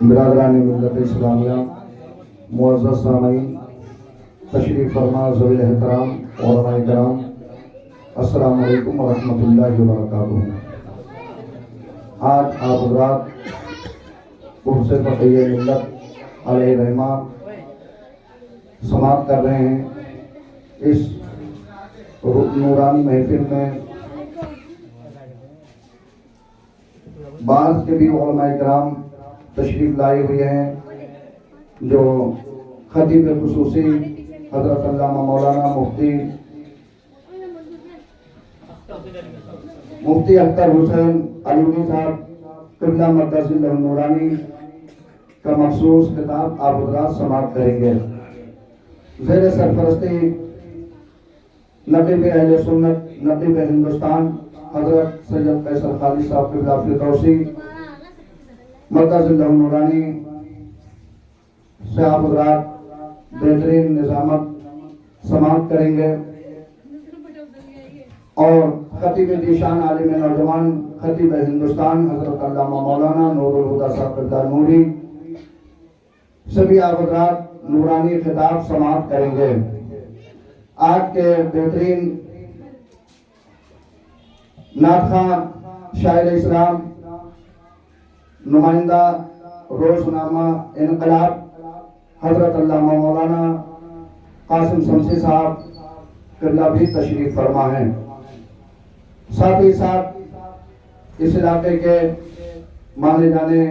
برادران ملت اسلامیہ، معزز سامعین، تشریف فرما ذوی احترام علماء کرام، السلام علیکم ورحمۃ اللہ وبرکاتہ۔ آج آپ حضرات پرس بقیہ ملت علیہ رحمہ سماعت کر رہے ہیں اس نورانی محفل میں بعض کے بھی علماء کرام تشریف لائے ہوئے ہیں، جو خطیب خصوصی حضرت علامہ مولانا مفتی اختر حسین علوی صاحب قبلہ مقدس اللہ نورانی کا مخصوص خطاب آپ حضرات سماعت کریں گے۔ زیر سرپرستی نقیب اہل سنت نقیب ہندوستان حضرت سید قیصر خالد صاحب قبلہ فردوسی مقدس اللہ نورانی سے آپ حضرات بہترین نظامت سماعت کریں گے، اور خطیب ذیشان عالم نوجوان خطیب ہندوستان حضرت علامہ مولانا نور الہدیٰ صاحب قبلہ نوری سبھی آپ حضرات نورانی خطاب سماعت کریں گے۔ آج کے بہترین نعت خواں شاعر اسلام نمائندہ روزنامہ انقلاب حضرت علامہ مولانا قاسم شمسی صاحب قبلہ بھی تشریف فرما ہیں۔ ساتھ ہی ساتھ اس علاقے کے مانے جانے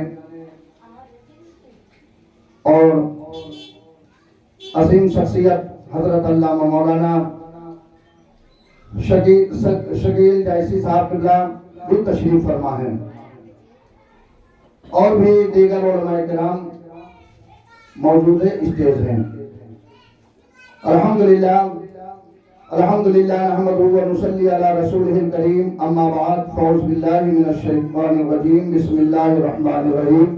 اور عظیم شخصیت حضرت علامہ مولانا شکیل جائسی صاحب قبلہ بھی تشریف فرما ہیں، اور بھی دیگر علماء کرام موجود اسٹیج ہیں۔ الحمدللہ نحمدہ و نصلی علی رسولہ الکریم، اما بعد، فاعوذ باللہ من الشیطان الرجیم، بسم اللہ الرحمن الرحیم۔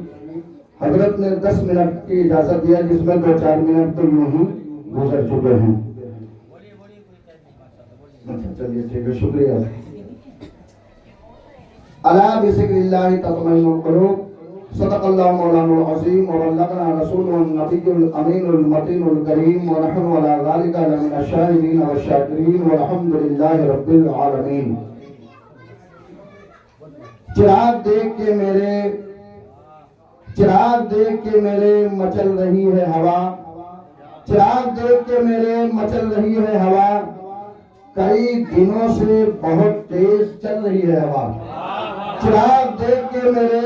حضرت نے 10 منٹ کی اجازت دیا، جس میں 2-4 منٹ تو یوں ہی گزر چکے ہیں۔ چلیے ٹھیک ہے، شکریہ۔ الا بذکر اللہ تطمئن القلوب، صدق اللہ مولانا العظیم وبلغنا رسول النبی الامین المتین الکریم، ونحن علی ذلک لمن الشاہدین والشاکرین والحمد للہ رب العالمین۔ چراغ دیکھ کے میرے مچل رہی ہے ہوا، چراغ دیکھ کے میرے مچل رہی ہے ہوا، کئی دنوں سے بہت تیز چل رہی ہے ہوا۔ چراغ دیکھ کے میرے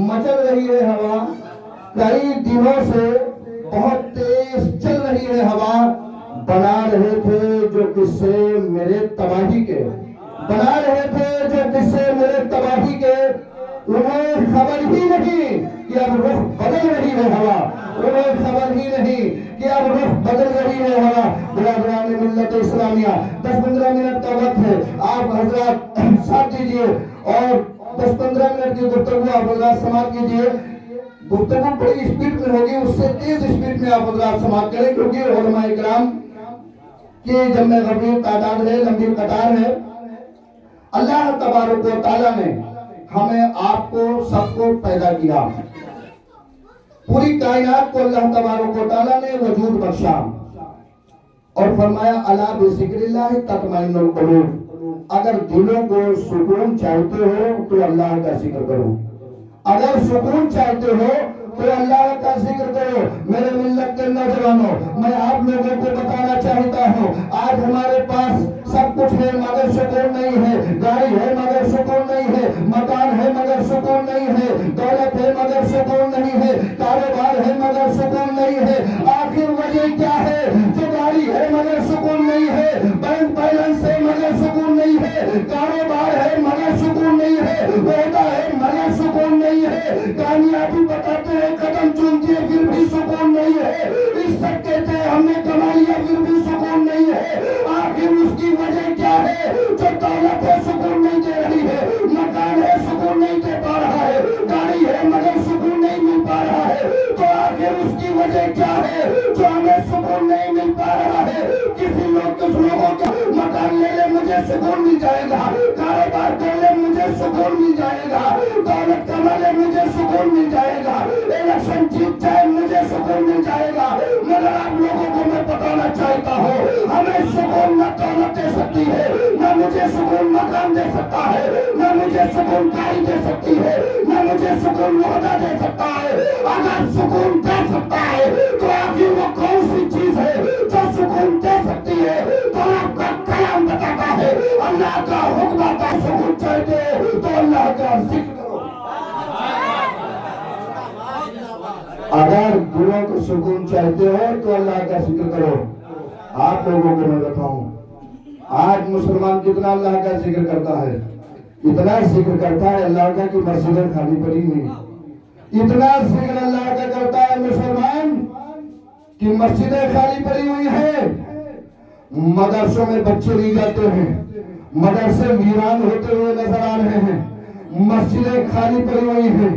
مچل رہی ہے ہوا، کئی دنوں سے بہت تیز چل رہی ہے ہوا، بنا رہے تھے جو قصے میرے تباہی کے، بنا رہے تھے جو قصے میرے تباہی کے، انہیں خبر ہی نہیں کہ اب رخ بدل رہی ہے ہوا، انہیں خبر ہی نہیں کہ اب رخ بدل رہی ہے ہوا۔ برادران ملت اسلامیہ، 10-15 منٹ کا وقت ہے، آپ حضرات ساتھ دیجئے اور 10-15 منٹ کی گفتگو آپ حضرات سماعت کیجئے۔ گفتگو بڑی اسپیڈ میں ہوگی، اس سے تیز اسپیڈ میں آپ حضرات سماعت کریں، کیونکہ علماء کرام کی جمع غفیر تعداد ہے، لمبی قطار ہے۔ اللہ تبارک و تعالیٰ نے ہمیں آپ کو سب کو پیدا کیا، پوری کائنات کو اللہ تبارک و تعالیٰ نے وجود بخشا، اور فرمایا الا بذکر اللہ تطمئن القلوب، اگر دلوں کو سکون چاہتے ہو تو اللہ کا ذکر کرو، اگر سکون چاہتے ہو تو اللہ کا ذکر کرو۔ میرے ملت کے نوجوانوں، میں آپ لوگوں کو بتانا چاہتا ہوں، آج ہمارے پاس سب کچھ ہے مگر سکون نہیں ہے، گاڑی ہے مگر سکون نہیں ہے، مکان ہے مگر سکون نہیں ہے، دولت ہے مگر سکون نہیں ہے، کاروبار ہے مگر سکون نہیں ہے۔ آخر وجہ کیا ہے؟ جو گاڑی ہے مگر سکون نہیں ہے، بینک بیلنس ہے مگر سکون نہیں ہے، کاروبار ہے مگر سکون نہیں ہے، عہدہ ہے مگر سکون نہیں ہے، کامیابی بتاتے ہیں قدم چومتے ہیں پھر بھی سکون نہیں ہے، عزت کہتے ہیں ہم نے کما لیا پھر بھی سکون نہیں ہے۔ آخر اس کی وجہ کیا ہے؟ جو دولت ہے سکون نہیں دے رہی ہے، مکان ہے سکون نہیں دے پا رہا ہے، گاڑی ہے مگر سکون نہیں مل پا رہا ہے، تو آخر اس کی وجہ کیا ہے جو ہمیں سکون نہیں مل پا رہا ہے؟ کسی کچھ لوگوں کا مکان لے لے مجھے سکون مل جائے گا، کاروبار کر لے مجھے سکون مل جائے گا، دولت کما لے جائے مجھے سکون مل جائے گا، الیکشن جیت جائے مجھے سکون مل جائے گا، مگر آپ لوگوں کو میں بتانا چاہتا ہوں ہمیں سکون نہ دولت دے سکتی ہے، نہ مجھے سکون مکان دے سکتا ہے، نہ مجھے سکون گاڑی دے سکتی ہے، نہ مجھے سکون عہدہ دے سکتا ہے۔ اگر سکون دے سکتا ہے تو آخر وہ کون سی چیز ہے جو سکون دے سکتی ہے؟ تو آپ کا کلام بتاتا ہے، اللہ کا حکم آتا ہے، سکون چاہتے ہو تو اللہ کا ذکر کرو۔ اگر دلوں کو سکون چاہتے ہو تو اللہ کا ذکر کرو۔ آپ لوگوں کو میں بتاؤں آج مسلمان کتنا اللہ کا ذکر کرتا ہے، اتنا ذکر کرتا ہے اللہ کا کہ مسجدیں خالی پڑی نہیں، اتنا ذکر اللہ کا کرتا ہے مسلمان کہ مسجدیں خالی پڑی ہوئی ہیں، مدرسوں میں بچے نہیں جاتے ہیں، مدرسے ویران ہوتے ہوئے نظر آ رہے ہیں، مسجدیں خالی پڑی ہوئی ہیں۔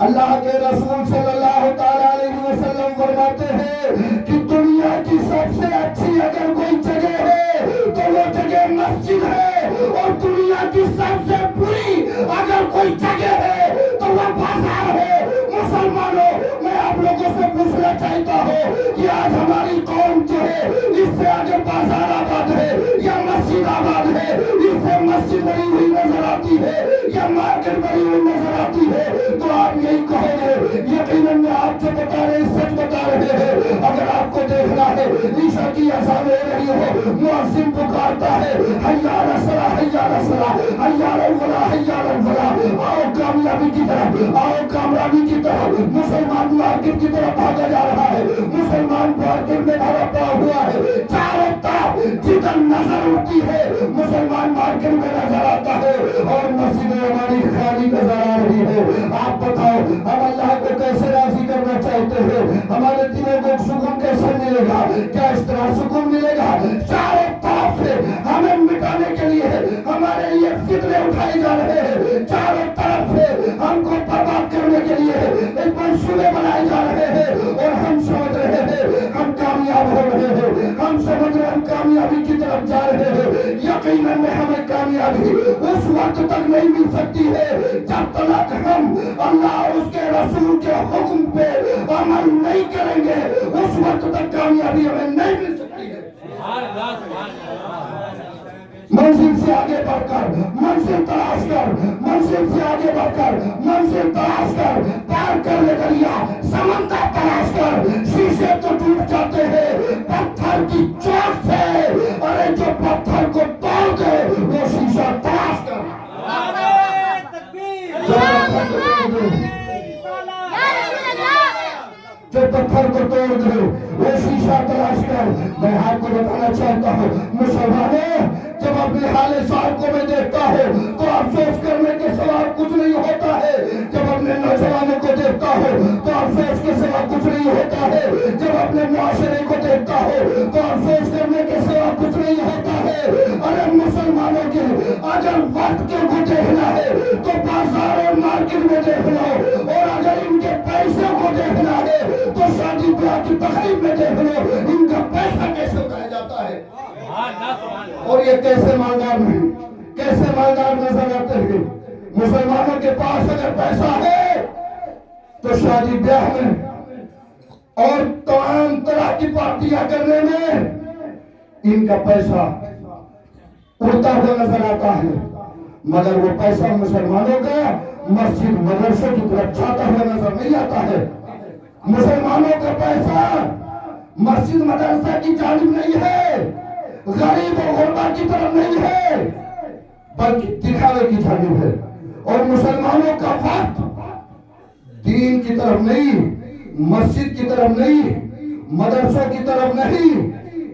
اللہ کے رسول صلی اللہ تعالیٰ علیہ وسلم فرماتے ہیں کہ دنیا کی سب سے اچھی اگر کوئی جگہ ہے تو وہ جگہ مسجد ہے، اور دنیا کی سب سے بری اگر کوئی جگہ ہے تو وہ بازار ہے۔ مسلمانوں میں آپ لوگوں سے پوچھنا چاہتا ہوں کہ آج ہماری قوم جو ہے اس سے اگر بازار آباد ہے یا مسجد آباد ہے، اس سے مسجد بنی ہوئی نظر آتی ہے یا مارکیٹ بنی ہوئی نظر آتی ہے، تو آپ یہی کہو گے یقیناً میں آپ جو بتا رہے ہیں سچ بتا رہے ہیں۔ اگر آپ کو دیکھنا ہے عشاء کی اذان ہو رہی ہو، مؤذن پکارتا ہے حی علی الصلاۃ حی علی الصلاۃ حی علی الفلاح حی علی الفلاح، آؤ کامیابی کی طرف، آؤ کامیابی کی طرف، مسلمان مارکیٹ کی طرف بھاگا جا رہا ہے، مسلمان مارکیٹ میں بھرا پڑا ہوا ہے، چاروں طرف جدھر نظر اٹھتی ہے مسلمان مارکیٹ میں نظر آتا ہے اور مسجد ہماری خالی نظر آ رہی ہے۔ آپ بتاؤ ہم اللہ کو کیسے راضی کرنا چاہتے ہیں؟ ہمارے دلوں کو سکون کیسے ملے گا؟ کیا اس طرح سکون ملے گا؟ چاروں طرف سے ہمیں مٹانے کے لیے ہمارے لیے فتنے اٹھائے جا رہے ہیں، چاروں طرف سے ہم کو برباد کرنے کے لیے منصوبے بنائے جا رہے ہیں، اور ہم سمجھ رہے ہیں ہم کامیاب ہو رہے ہیں، ہم سمجھ رہے ہم کامیابی کی طرف جا رہے ہیں۔ یقیناً میں ہمیں کامیابی اس وقت تک نہیں مل سکتی ہے جب تک ہم اللہ اور اس کے رسول کے حکم پہ عمل نہیں کریں گے، اس وقت تک کامیابی ہمیں نہیں مل سکتی ہے۔ منزل سے آگے بڑھ کر منزل تلاش کر، منزل سے آگے بڑھ کر منزل تلاش کر، پار کر لے دریا سمندر تلاش کر، شیشے تو ٹوٹ جاتے ہیں پتھر کی چوٹ سے، ارے جو پتھر کو توڑ دے وہ شیشہ تلاش کر۔ جو پتھر کو توڑ دے وہ شیشہ تلاش کر۔ میں آپ کو بتانا چاہتا ہوں مسلمانوں، جب اپنے حال صاحب کو میں دیکھتا ہوں تو افسوس کرنے کے سوا کچھ نہیں ہوتا ہے، جب اپنے نوجوانوں کو دیکھتا ہوں تو افسوس کے سوا کچھ نہیں ہوتا ہے، جب اپنے معاشرے کو دیکھتا ہوں تو افسوس کرنے کے سوا کچھ نہیں ہوتا ہے۔ ارے مسلمانوں کے اگر وقت کو دیکھنا ہے تو بازار اور مارکیٹ میں دیکھ لو، اور اگر ان کے پیسوں کو دیکھنا ہے تو شادی بیاہ کی تقریب میں دیکھ لو، ان کا پیسہ کیسے اٹھایا جاتا ہے، اور یہ کیسے مالدار ہیں، کیسے مالدار نظر آتے ہیں۔ مسلمانوں کے پاس اگر پیسہ ہے تو شادی بیاہ میں اور تمام طرح کی پارٹیاں کرنے میں ان کا پیسہ اڑتا ہوا نظر آتا ہے، مگر وہ پیسہ مسلمانوں کا مسجد مدرسوں کی طرف جاتا ہوا نظر نہیں آتا ہے۔ مسلمانوں کا پیسہ مسجد مدرسہ کی جانب نہیں ہے، غریب و غربا کی طرف نہیں ہے، بلکہ دکھاوے کی جانب ہے۔ اور مسلمانوں کا وقت دین کی طرف نہیں، مسجد کی طرف نہیں، مدرسوں کی طرف نہیں،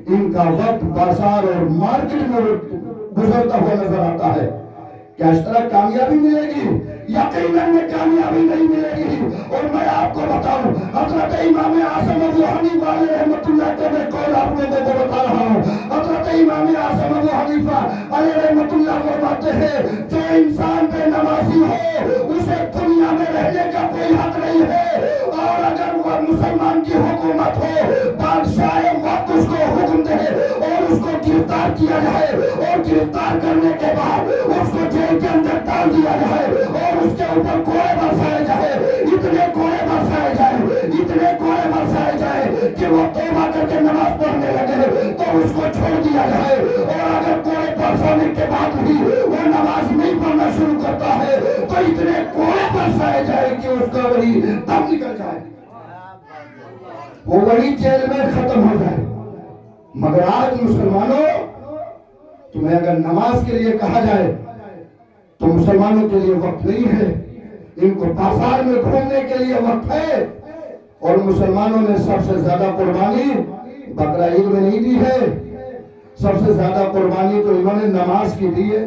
ان کا وقت بازار اور مارکیٹ میں گزرتا ہوا نظر آتا ہے۔ کیا اس طرح کامیابی ملے گی؟ یقیناً میں کامیابی نہیں ملے گی۔ اور میں آپ کو بتاؤں حضرت امام اعظم ابو حنیفہ علیہ رحمۃ اللہ کا میں قول آپ لوگوں کو بتا رہا ہوں۔ حضرت امام اعظم ابو حنیفہ علیہ رحمۃ اللہ فرماتے ہیں جو انسان بے نمازی ہو اسے دنیا میں رہنے کا کوئی حق نہیں ہے، اور اگر وہ اور مسلمان کی حکومت ہو، بادشاہ وقت اس کو حکم دے اور اس کو گرفتار کیا جائے اور گرفتار کرنے کے بعد اس کو جیل کے اندر ڈال دیا جائے اور اس کے اوپر کوڑے برسائے جائے، اتنے کوڑے برسائے جائے، اتنے کوڑے برسائے جائے کہ وہ توبہ کر کے نماز پڑھنے لگے تو اس کو چھوڑ دیا جائے، اور اگر کوڑے برسانے کے بعد بھی وہ نماز نہیں پڑھنا شروع کرتا ہے تو اتنے کوڑے برسائے جائے کہ اس کا وہی دم نکل جائے، وہ وہی جیل میں ختم ہو جائے۔ مگر آج مسلمانوں، تمہیں اگر نماز کے لیے کہا جائے تو مسلمانوں کے لیے وقت نہیں ہے، ان کو بازار میں گھومنے کے لیے وقت ہے، اور مسلمانوں نے سب سے زیادہ قربانی بقرہ عید میں نہیں دی ہے، سب سے زیادہ قربانی تو انہوں نے نماز کی دی ہے۔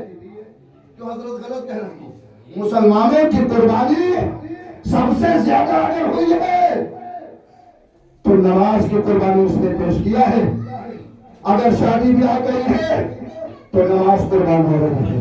کیوں حضرت غلط کہہ رہے ہیں؟ مسلمانوں کی قربانی سب سے زیادہ اگر ہوئی ہے تو نماز کی قربانی اس نے پیش کیا ہے۔ اگر شادی بھی آ گئی ہے تو نماز قربان ہو رہی ہے،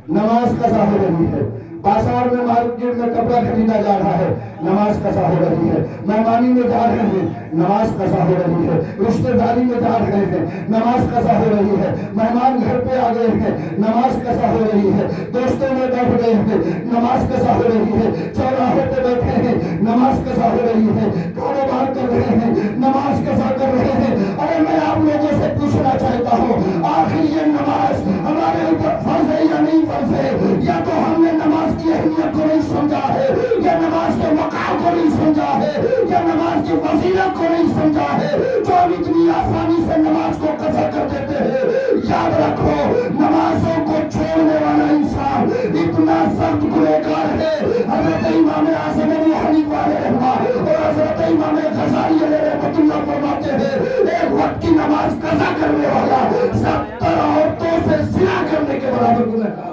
نماز قضا ہو رہی ہے، بازار میں مارکیٹ میں کپڑا خریدا جا رہا ہے، نماز قضا ہو رہی ہے، مہمانی میں جا رہے ہیں، نماز قضا ہو رہی ہے، رشتہ داری میں جا رہے ہیں، نماز قضا ہو رہی ہے، مہمان گھر پہ آ گئے ہیں، نماز قضا ہو رہی ہے، دوستوں میں بیٹھ گئے ہیں، نماز قضا ہو رہی ہے، چوراہے پہ بیٹھے ہیں، نماز قضا ہو رہی ہے، کاروبار کر رہے ہیں، نماز قضا کر رہے ہیں۔ ارے میں آپ لوگوں سے پوچھنا چاہتا ہوں، آخر یہ نماز ہمارے اوپر فرض ہے یا نہیں فرض ہے؟ یا تو ہم نے نماز کی اہمیت کو نہیں سمجھا ہے، یا نماز کے مقام کو نہیں سمجھا ہے، یا نماز کی فضیلت کو نہیں سمجھا ہے، جو ہم اتنی آسانی سے نماز کو قضا کر دیتے ہیں۔ یاد رکھو، نمازوں کو چھوڑنے والا انسان اتنا سخت گنہگار ہے۔ حضرت امام اعظم ابو حنیفہ علیہ رحمہ اور حضرت امام غزالی علیہ رحمۃ اللہ فرماتے ہیں، ایک وقت کی نماز قضا کرنے والا 70 عورتوں سے زنا کرنے کے برابر گنہگار۔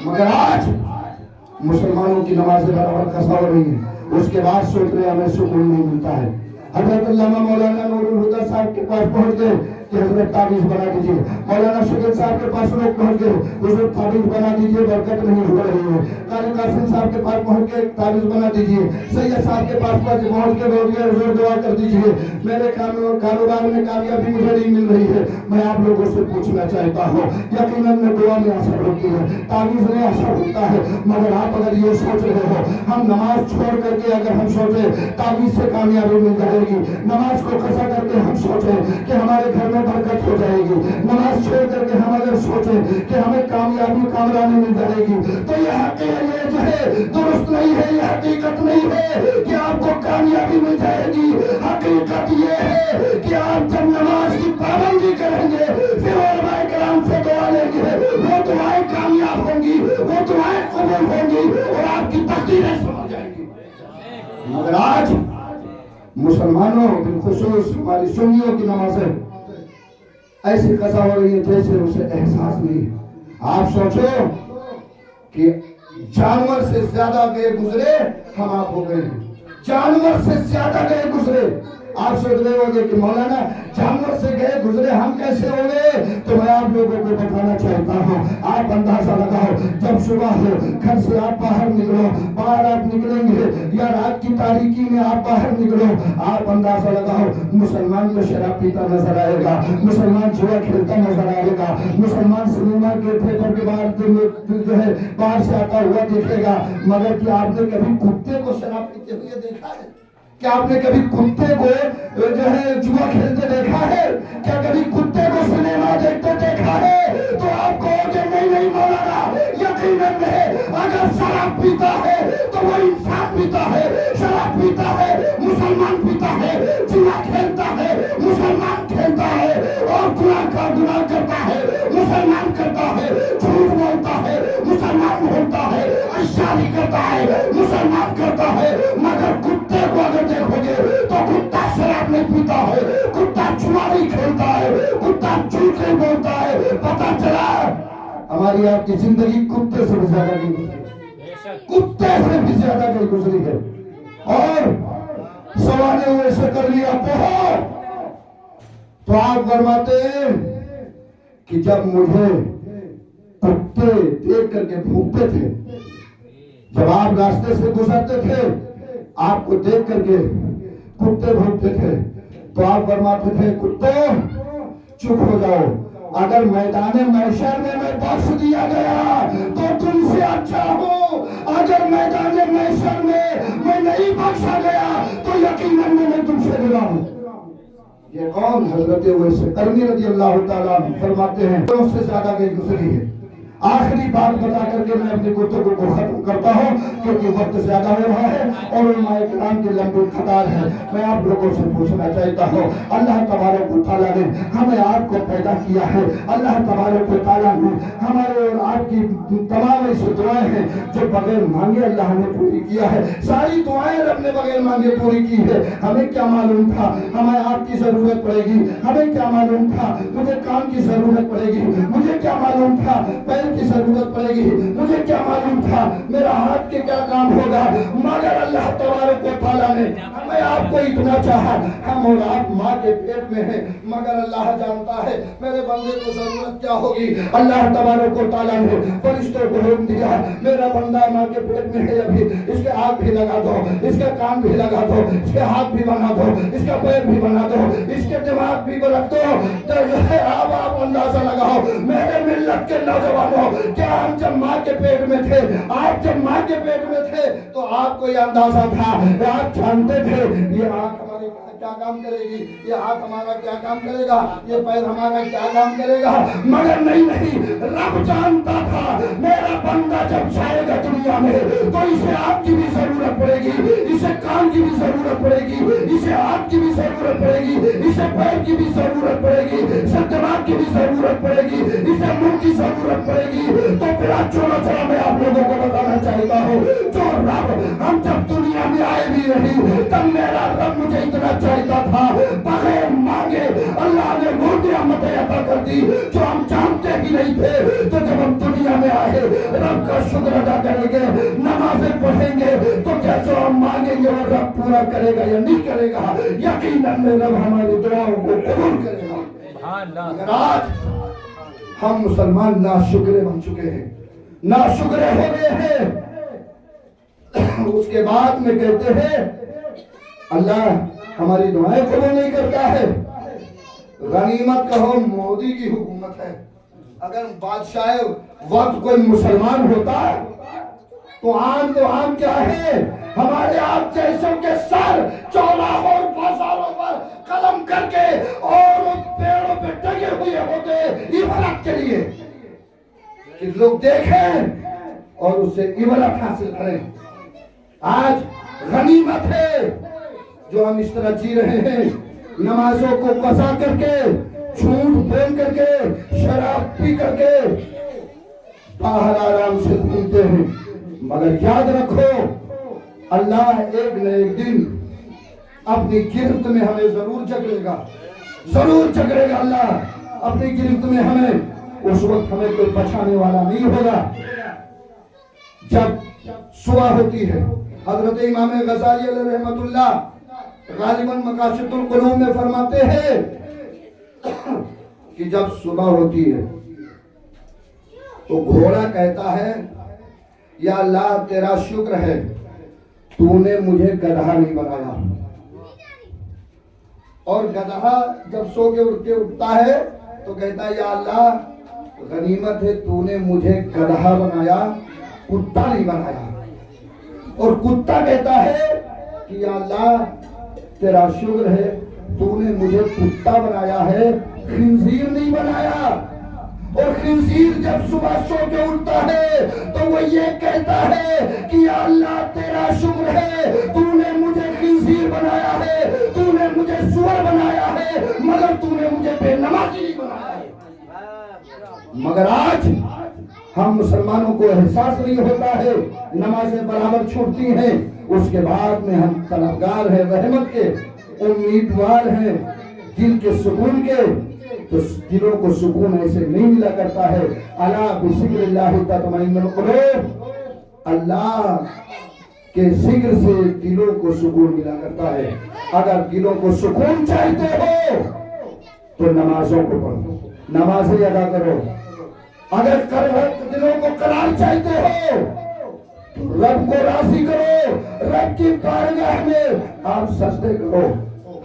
مگر آج مسلمانوں کی نمازیں برابر قضا ہو رہی ہیں، اس کے بعد سوچ رہے ہمیں سکون نہیں ملتا ہے۔ حضرت علامہ مولانا نور الہدی صاحب کے پاس پہنچ گئے کہ حضرت تعویذ بنا دیجیے، مولانا شکیل صاحب کے پاس لوگ پہنچ گئے، حضور تعویذ بنا دیجیے، برکت نہیں ہو رہی ہے۔ قاری قاسم صاحب کے پاس پہنچ کے تعویذ بنا دیجیے، سید صاحب کے پاس پہنچ کے بول گئے حضور دعا کر دیجیے، میرے کاروبار میں کامیابی مجھے نہیں مل رہی ہے۔ میں آپ لوگوں سے پوچھنا چاہتا ہوں، یقیناً میں دعا میں اثر ہوتی ہے، تعویذ میں اثر ہوتا ہے، مگر آپ اگر یہ سوچ رہے ہو ہم نماز چھوڑ کر کے اگر ہم سوچیں تعویذ سے کامیابی مل جائے گی، نماز کو قضا کر کے ہم سوچیں کہ ہمارے گھر میں برکت ہو جائے گی، نماز چھوڑ کر کے ہم اگر سوچیں کہ ہمیں کامیابی کامرانی مل جائے گی، تو یہ جو ہے درست نہیں ہے، یہ حقیقت نہیں ہے کہ آپ کو کامیابی مل جائے گی۔ حقیقت یہ ہے کہ آپ جب نماز کی پابندی کریں گے پھر علماء کرام سے دعا لیں گے، وہ دعائیں کامیاب ہوں گی، وہ دعائیں قبول ہوں گی اور آپ کی تقدیریں سمجھ جائیں گی۔ مگر آج مسلمانوں بالخصوص ہماری سنیوں کی نمازیں ایسی قضا ہو رہی ہے جیسے اسے احساس نہیں۔ آپ سوچو کہ جانور سے زیادہ گئے گزرے ہم آپ ہو گئے ہیں، جانور سے زیادہ گئے گزرے۔ آپ سوچ رہے ہوگے کہ مولانا جانور سے گئے گزرے ہم کیسے ہو گئے؟ تو میں آپ لوگوں کو بتانا چاہتا ہوں، آپ اندازہ لگاؤ، جب صبح ہو گھر سے آپ باہر نکلو، باہر آپ نکلیں گے یا رات کی تاریکی میں آپ باہر نکلو، آپ اندازہ لگاؤ مسلمان کو شراب پیتا نظر آئے گا، مسلمان جوا کھیلتا نظر آئے گا، مسلمان سنیما کے تھیٹر کے باہر جو ہے باہر سے آتا ہوا دیکھے گا۔ مگر کیا آپ نے کبھی کتے کو شراب پیتے ہوئے دیکھا ہے؟ کیا آپ نے کبھی کتے کو جو ہے جوا کھیلتے دیکھا ہے؟ کیا کبھی کتے کو سنیما دیکھتے دیکھا ہے؟ تو آپ کہو گے نہیں مولانا یقیناً ہے، اگر شراب پیتا ہے تو وہ انسان پیتا ہے، شراب پیتا ہے مسلمان پیتا ہے، جوا کھیلتا ہے مسلمان کھیلتا ہے، اور گناہ کا گناہ کرتا ہے مسلمان کرتا ہے، جھوٹ بولتا ہے مسلمان بولتا ہے، اشاری کرتا ہے مسلمان کرتا ہے۔ مگر کتے کو اگر دیکھو گے تو کتا شراب نہیں پیتا ہے، کتا جوا نہیں کھیلتا ہے، کتا جھوٹ نہیں بولتا ہے۔ پتہ چلا ہماری آپ کی زندگی کتے سے بھی زیادہ نہیں گزری، کتے سے بھی زیادہ نہیں گزری ہے۔ اور سوانے ہوئے سے کر لیا تو آپ فرماتے ہیں کہ جب مجھے کتے دیکھ کر کے بھوکتے تھے، جب آپ راستے سے گزرتے تھے آپ کو دیکھ کر کے کتے بھونکتے تھے تو آپ فرماتے تھے کتے چپ ہو جاؤ، اگر میدان محشر میں بخش دیا گیا تو تم سے اچھا ہو، اگر میدان محشر میں نہیں بخشا گیا تو یقیناً میں تم سے برا ہوں۔ یہ کون؟ حضرت اویس قرنی رضی اللہ تعالیٰ عنہ فرماتے ہیں اس سے زیادہ کہ گزری ہے۔ آخری بات بتا کر کے میں اپنی گفتگو کو ختم کرتا ہوں کیونکہ وقت زیادہ ہو رہا ہے اور علماء کرام کی لمبی قطار ہے۔ میں آپ لوگوں سے پوچھنا چاہتا ہوں، اللہ تبارک و تعالیٰ نے ہمیں آپ کو پیدا کیا ہے، اللہ تبارک و تعالیٰ نے ہمارے اور آپ کی تمام ایسی دعائیں ہیں جو بغیر مانگے اللہ نے پوری کیا ہے۔ ساری دعائیں رب نے بغیر مانگے پوری کی ہے۔ ہمیں کیا معلوم تھا ہمیں آپ کی ضرورت پڑے گی، ہمیں کیا معلوم تھا مجھے کام کی ضرورت پڑے گی، مجھے کیا معلوم تھا پیر کی ضرورت پڑے گی، مجھے کیا معلوم تھا میرا ہاتھ کے کیا کام ہوگا، مگر اللہ تبارک و تعالیٰ نے ہمیں آپ کو اتنا چاہا۔ ہم اور آپ ماں کے پیٹ میں ہیں مگر اللہ جانتا ہے میرے بندے کو ضرورت کیا ہوگی۔ اللہ تبارک و تعالیٰ نے فرشتوں کو حکم دیا میرا بندہ ماں کے پیٹ میں ہے، ابھی اس کے آنکھ بھی لگا دو، اس کے کان بھی لگا دو، اس کے ہاتھ بھی بنا دو، اس کا پیر بھی بنا دو، اس کے دماغ بھی رکھ دو۔ اب آپ اندازہ لگاؤ میرے ملت کے نوجوانوں، کیا ہم جب ماں کے پیٹ میں تھے، آپ جب ماں کے پیٹ میں تھے تو آپ کو یہ اندازہ تھا، آپ جانتے تھے یہ آنکھ ہماری کیا کام کرے گی، یہ ہاتھ ہمارا کیا کام کرے گا، یہ پیر ہمارا کیا کام کرے گا؟ مگر نہیں، رب جانتا تھا میرا بندہ جب جائے گا دنیا میں تو اسے آپ کی بھی ضرورت پڑے گی، اسے کان کی بھی ضرورت پڑے گی، اسے ہاتھ کی بھی ضرورت پڑے گی، اسے پیر کی بھی ضرورت پڑے گی، اسے دماغ کی بھی ضرورت پڑے گی، اسے منہ کی ضرورت پڑے گی۔ تو پھر چلا میں آپ لوگوں کو بتانا چاہتا ہوں، جو رب ہم جب دنیا میں آئے بھی رہی تب میرا رب مجھے اتنا چاہتا تھا، بغیر مانگے اللہ نے وہ نعمت عطا کر دی جو ہم جانتے ہی نہیں تھے۔ تو جب ہم دنیا میں آئے رب کا شکر ادا کریں گے، نمازیں پڑھیں گے تو کیا جو ہم مانگیں گے وہ رب پورا کرے گا یا نہیں کرے گا؟ یقیناً رب ہماری دعاؤں کو قبول کرے گا۔ اگر آج ہم مسلمان ناشکرے بن چکے ہیں، ناشکرے ہو گئے ہیں، اس کے بعد میں کہتے ہیں اللہ ہماری دعائیں قبول نہیں کرتا ہے۔ غنیمت کہو مودی کی حکومت ہے، اگر بادشاہ وقت کوئی مسلمان ہوتا تو عام کیا ہے، ہمارے آپ جیسوں کے سر چوراہوں اور بازاروں پر قلم کر کے اور پیڑوں پہ ٹنگے ہوئے ہوتے عبرت کے لیے کہ لوگ دیکھیں اور اس سے عبرت حاصل کریں۔ آج غنیمت ہے جو ہم اس طرح جی رہے ہیں، نمازوں کو قضا کر کے، جھوٹ بول کر کے، شراب پی کر کے باہر آرام سے گھومتے ہیں، مگر یاد رکھو اللہ ایک نہ ایک دن اپنی گرفت میں ہمیں ضرور جکڑے گا، ضرور جکڑے گا اللہ اپنی گرفت میں ہمیں۔ اس وقت ہمیں کوئی بچانے والا نہیں ہوگا۔ جب صبح ہوتی ہے، حضرت امام غزالی علیہ رحمت اللہ غالباً مقاصد القلوب میں فرماتے ہیں کہ جب صبح ہوتی ہے تو گھوڑا کہتا ہے یا اللہ تیرا شکر ہے تو نے مجھے گدھا نہیں بنایا، اور گدھا جب سو کے اٹھ کے اٹھتا ہے تو کہتا ہے یا اللہ غنیمت ہے تو نے مجھے گدھا بنایا، کتا نہیں بنایا۔ اور کتا کہتا ہے کہ یا اللہ تیرا شکر ہے تو نے مجھے کتا بنایا ہے، خنزیر نہیں بنایا۔ اور خنزیر جب صبح سو کے اٹھتا ہے تو وہ یہ کہتا ہے کہ یا اللہ تیرا شکر ہے تو نے مجھے خنزیر بنایا ہے، تو نے مجھے سور بنایا ہے، مگر تو نے مجھے بے نمازی نہیں بنایا ہے۔ مگر آج ہم مسلمانوں کو احساس نہیں ہوتا ہے، نمازیں برابر چھوٹتی ہیں، اس کے بعد میں ہم طلبگار ہیں رحمت کے، امیدوار ہیں دل کے سکون کے، تو دلوں کو سکون ایسے نہیں ملا کرتا ہے۔ الا بذکر اللہ تطمئن القلوب، اللہ کے ذکر سے دلوں کو سکون ملا کرتا ہے۔ اگر دلوں کو سکون چاہتے ہو تو نمازوں کو پڑھو، نمازیں ادا کرو۔ اگر دلوں کو قرار چاہتے ہو رب کو راضی کرو، رب کی بارگاہ میں آپ سجدے کرو،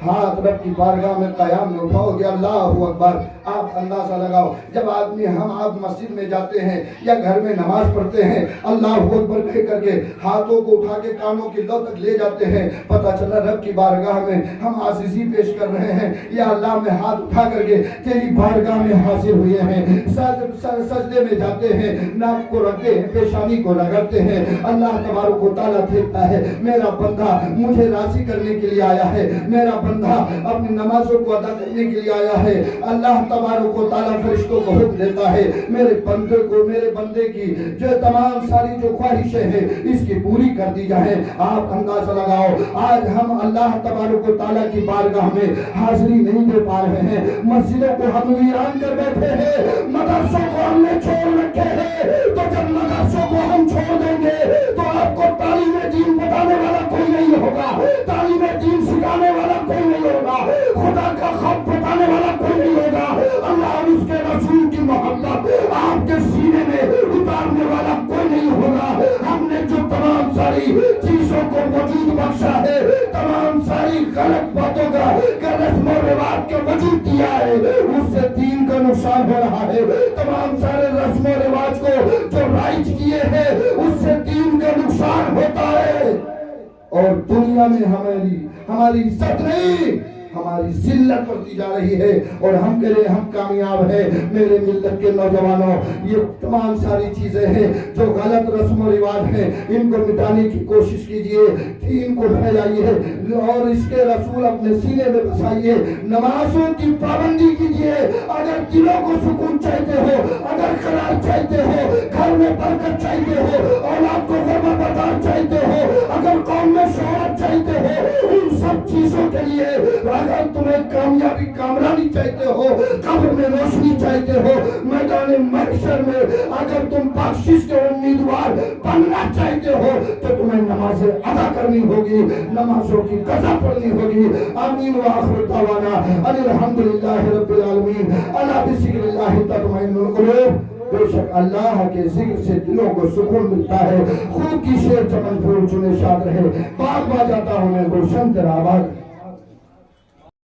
ہاتھ رب کی بارگاہ میں قیام میں اٹھاؤ گے، اللہ اکبر۔ آپ اندازہ لگاؤ، جب آپ مسجد میں جاتے ہیں یا گھر میں نماز پڑھتے ہیں، اللہ اکبر کہہ کر کے ہاتھوں کو اٹھا کے کانوں کی لو تک لے جاتے ہیں، پتہ چلا رب کی بارگاہ میں ہم عاجزی پیش کر رہے ہیں، یا اللہ میں ہاتھ اٹھا کر کے تیری بارگاہ میں حاضر ہوئے ہیں، سجدے میں جاتے ہیں، ناک کو رکھتے ہیں، پیشانی کو رگڑتے ہیں، اللہ تبارک و تعالیٰ دیکھتا ہے میرا بندہ مجھے راضی کرنے کے لیے آیا ہے، میرا بندہ اپنی نمازوں کو ادا کرنے کے لیے آیا ہے، اللہ تبارک و تعالیٰ فرشتوں کو حکم دیتا ہے میرے بندے کو، میرے بندے کی جو تمام ساری جو خواہشیں ہیں اس کی پوری کر دی جائیں۔ آپ اندازہ لگاؤ، آج ہم اللہ تبارک و تعالیٰ کی بارگاہ میں حاضری نہیں دے پا رہے ہیں، مسجدوں کو ہم ویران کر بیٹھے ہیں، مدرسوں کو ہم نے چھوڑ رکھے ہیں، تو جب مدرسوں کو ہم چھوڑ دیں گے تو آپ کو تعلیم دین بتانے والا کوئی نہیں ہوگا، تعلیم دین سکھانے والا کوئی نہیں ہوگا، خدا کا خط بتانے والا کوئی نہیں ہوگا، اللہ اور اس کے رسول کی محبت آپ کے سینے میں اتارنے والا کوئی نہیں ہوگا۔ ہم نے جو تمام ساری چیزوں کو وجود بخشا ہے، تمام ساری غلط باتوں کا رسم و رواج کا وجود دیا ہے، اس سے دین کا نقصان ہو رہا ہے، تمام سارے رسم و رواج کو جو رائج کیے ہیں اس سے دین کا نقصان ہوتا ہے، اور دنیا میں ہماری عزت نہیں، ہماری ذلت بڑھتی جا رہی ہے، اور ہم کہہ رہے ہم کامیاب ہیں۔ میرے ملت کے نوجوانوں، یہ تمام ساری چیزیں ہیں جو غلط رسم و رواج ہیں، ان کو مٹانے کی کوشش کیجئے، دین کو پھیلائیے اور اس کے رسول اپنے سینے میں بسائیے، نمازوں کی پابندی کیجئے۔ اگر دلوں کو سکون چاہتے ہو، اگر قرار چاہتے ہو، گھر میں برکت چاہتے ہو، اولاد کو غربت بردار چاہتے ہو، اگر قوم میں شہرت چاہتے ہو، ان سب چیزوں کے لیے اگر تمہیں کامیابی کامرانی چاہتے ہو، قبر میں روشنی چاہتے ہو، میدان محشر میں اگر تم بخشش کے امیدوار بننا چاہتے ہو تو تمہیں نمازیں ادا کرنی ہوگی، نمازوں کی قضا پڑھنی ہوگی۔ آمین وآخر دعوانا ان الحمدللہ رب العالمین۔ الا بذکر اللہ تطمئن القلوب۔ بے شک اللہ کے ذکر سے دلوں کو سکون ملتا ہے۔ خوب کی شیر چمن پھول چنے شاد رہے، باغ با جاتا ہوں میں گلشن تیرا آباد۔